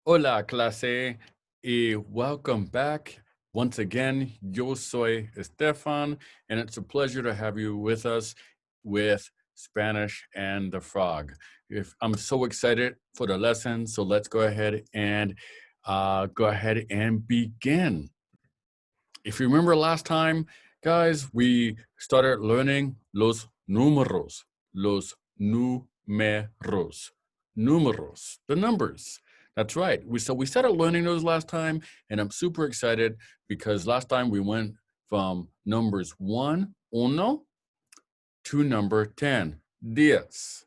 Hola, clase, y welcome back. Once again, yo soy Estefan, and it's a pleasure to have you with us with Spanish and the Frog. I'm so excited for the lesson, so let's go ahead and begin. If you remember last time, guys, we started learning los números, números, the numbers. That's right. We started learning those last time, and I'm super excited because last time we went from numbers uno, to number 10, diez.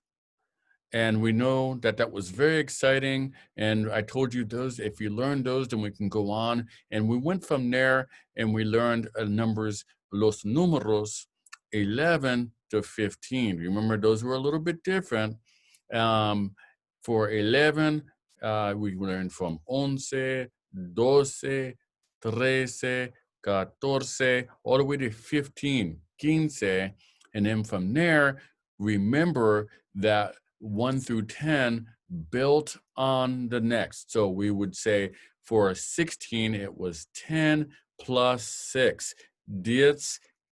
And we know that that was very exciting. And I told you those, if you learn those, then we can go on. And we went from there and we learned numbers, los números, 11 to 15. Remember, those were a little bit different. For 11, we learned from 11, 12, 13, 14, all the way to 15, 15. And then from there, remember that 1 through 10 built on the next. So we would say for 16, it was 10 plus 6, 10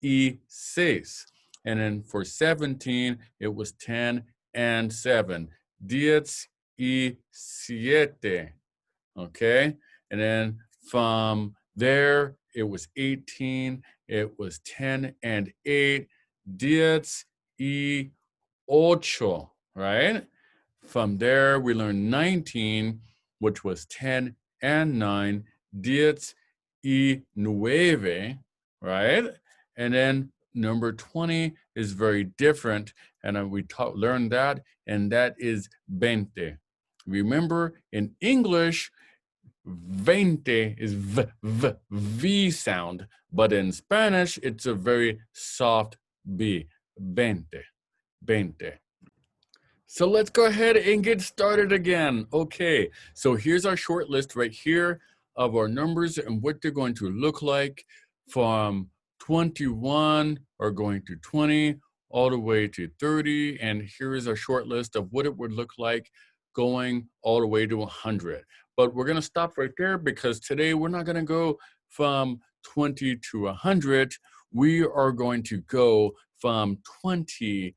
y 6. And then for 17, it was 10 and 7, 10 y 7. Okay? And then from there, it was 18, it was 10 and 8, 10 y 8, right? From there, we learned 19, which was 10 and 9, 10 y 9, right? And then number 20 is very different, and we learned that, and that is 20. Remember, in English, 20 is V sound, but in Spanish, it's a very soft B, 20. So let's go ahead and get started again. Okay, so here's our short list right here of our numbers and what they're going to look like from 21 or going to 20 all the way to 30. And here is our short list of what it would look like going all the way to 100. But we're going to stop right there because today we're not going to go from 20 to 100. We are going to go from 20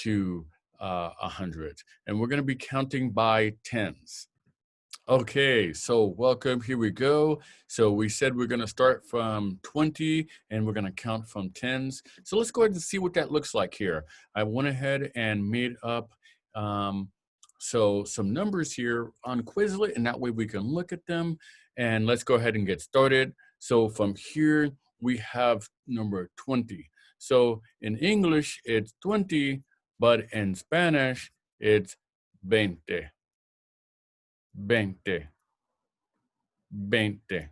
to 100. And we're going to be counting by tens. Okay, so welcome. Here we go. So we said we're going to start from 20 and we're going to count from tens. So let's go ahead and see what that looks like here. I went ahead and made up so some numbers here on Quizlet, and that way we can look at them. And let's go ahead and get started. So from here, we have number 20. So in English, it's 20, but in Spanish, it's 20. 20. 20.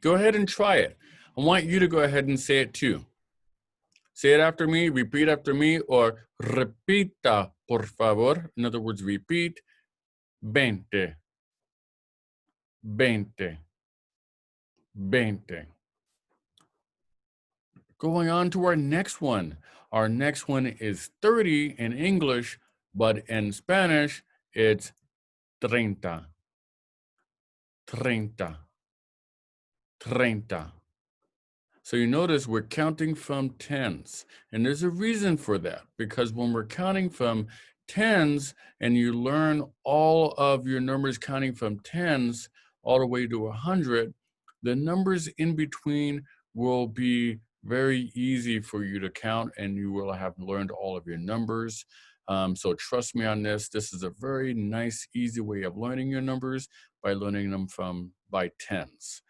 Go ahead and try it. I want you to go ahead and say it too. Say it after me, repeat after me, or repita, por favor. In other words, repeat. 20. 20. 20. Going on to our next one. Our next one is 30 in English, but in Spanish, it's 30. 30. 30. So you notice we're counting from tens, and there's a reason for that, because when we're counting from tens and you learn all of your numbers counting from tens all the way to 100, the numbers in between will be very easy for you to count, and you will have learned all of your numbers. So trust me on this. This is a very nice, easy way of learning your numbers by learning them by tens.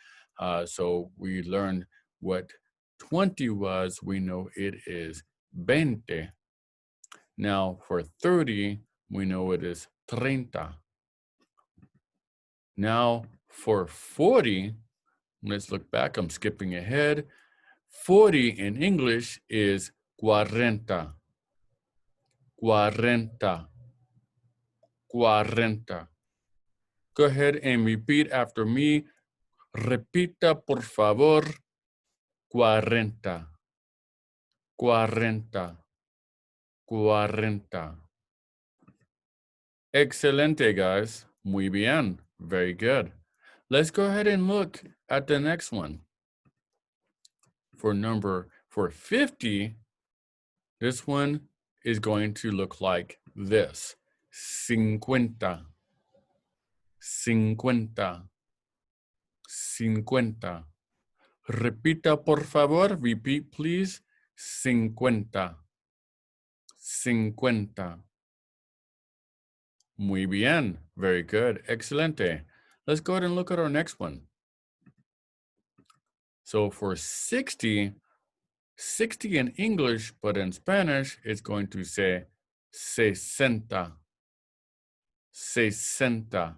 So we learned what 20 was. We know it is 20. Now for 30, we know it is 30. Now for 40, let's look back. I'm skipping ahead. 40 in English is 40. 40. 40. Go ahead and repeat after me. Repita, por favor. 40. 40. 40. Excelente, guys. Muy bien. Very good. Let's go ahead and look at the next one. For 50, this one is going to look like this. 50, 50, 50. Repita, por favor. Repeat, please. 50, 50. Muy bien. Very good. Excelente. Let's go ahead and look at our next one. So for 60, 60 in English, but in Spanish, it's going to say sesenta, sesenta,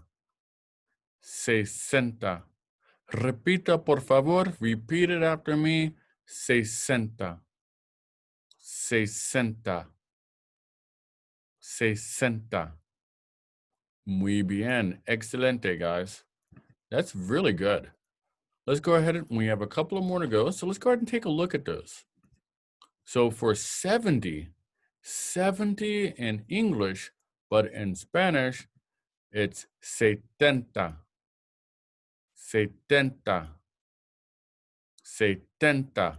sesenta. Repita, por favor. Repeat it after me. Sesenta, sesenta, sesenta. Muy bien. Excelente, guys. That's really good. Let's go ahead and we have a couple of more to go. So let's go ahead and take a look at those. So for 70, 70 in English, but in Spanish, it's setenta, setenta, setenta.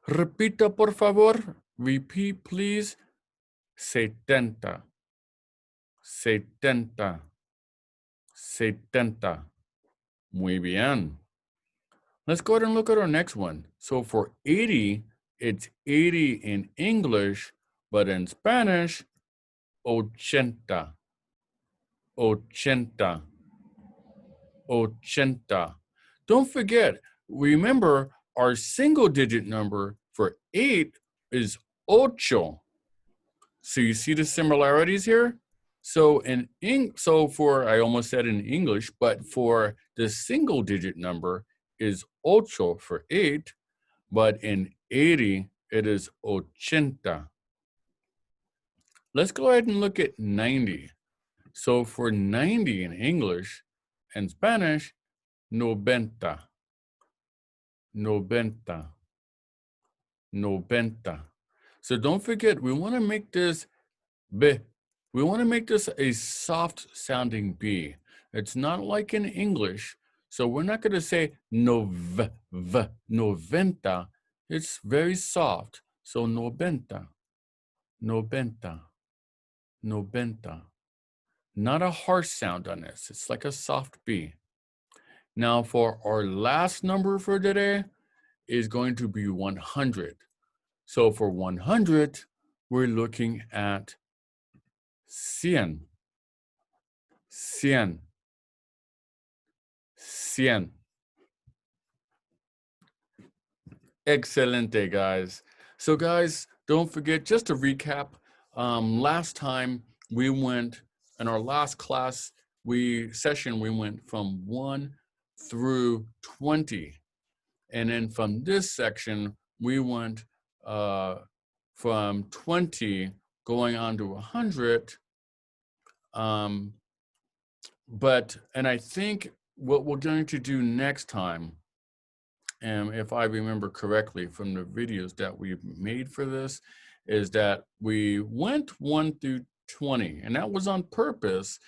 Repita, por favor. Repeat, please. Setenta, setenta, setenta. Muy bien. Let's go ahead and look at our next one. So for 80, it's 80 in English, but in Spanish, ochenta, ochenta, ochenta. Don't forget, remember our single digit number for 8 is ocho. So you see the similarities here? So I almost said in English, but for the single digit number is ocho for 8, but in 80, it is ochenta. Let's go ahead and look at 90. So for 90 in English and Spanish, noventa, noventa, noventa. So don't forget, we want to make this B. We want to make this a soft sounding B. It's not like in English. So we're not going to say noventa. It's very soft. So noventa, noventa, noventa. Not a harsh sound on this. It's like a soft B. Now for our last number for today is going to be 100. So for 100, we're looking at cien, cien, cien. Excelente, guys. So guys, don't forget, just to recap, last time we went, in our last class session, we went from 1 through 20. And then from this section, we went from 20 going on to 100. And I think what we're going to do next time, and if I remember correctly from the videos that we've made for this, is that we went 1 through 20, and that was on purpose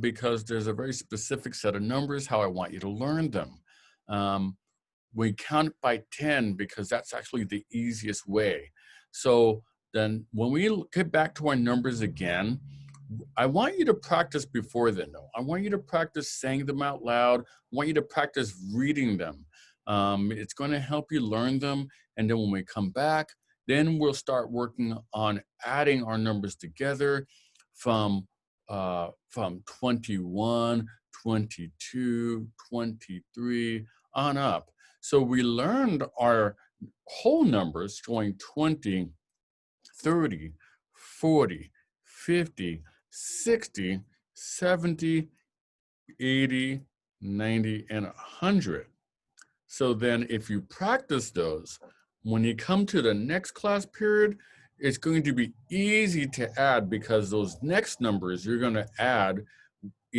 because there's a very specific set of numbers how I want you to learn them. We count by 10 because that's actually the easiest way. So then when we get back to our numbers again, I want you to practice before then, though. I want you to practice saying them out loud. I want you to practice reading them. It's going to help you learn them. And then when we come back, then we'll start working on adding our numbers together from 21, 22, 23, on up. So we learned our whole numbers going 20, 30, 40, 50, 60, 70, 80, 90, and 100. So then if you practice those, when you come to the next class period, it's going to be easy to add because those next numbers you're going to add,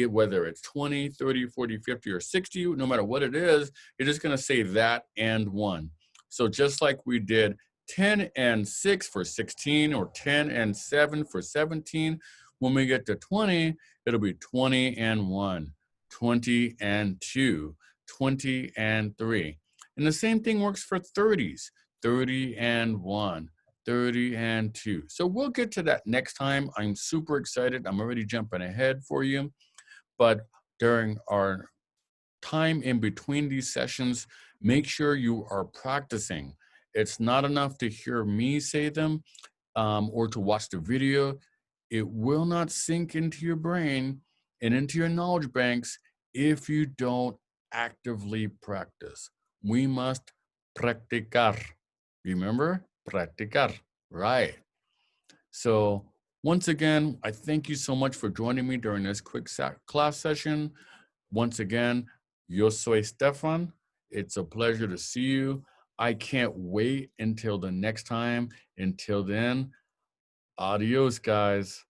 whether it's 20, 30, 40, 50, or 60, no matter what it is, you're just going to say that and 1. So just like we did 10 and 6 for 16 or 10 and 7 for 17, when we get to 20, it'll be 20 and 1. 20 and 2, 20 and 3. And the same thing works for 30s, 30 and 1, 30 and 2. So we'll get to that next time. I'm super excited. I'm already jumping ahead for you. But during our time in between these sessions, make sure you are practicing. It's not enough to hear me say them or to watch the video. It will not sink into your brain and into your knowledge banks if you don't actively practice. We must practicar. Remember? Practicar. Right. So once again, I thank you so much for joining me during this quick class session. Once again, yo soy Stefan. It's a pleasure to see you. I can't wait until the next time. Until then, adios, guys.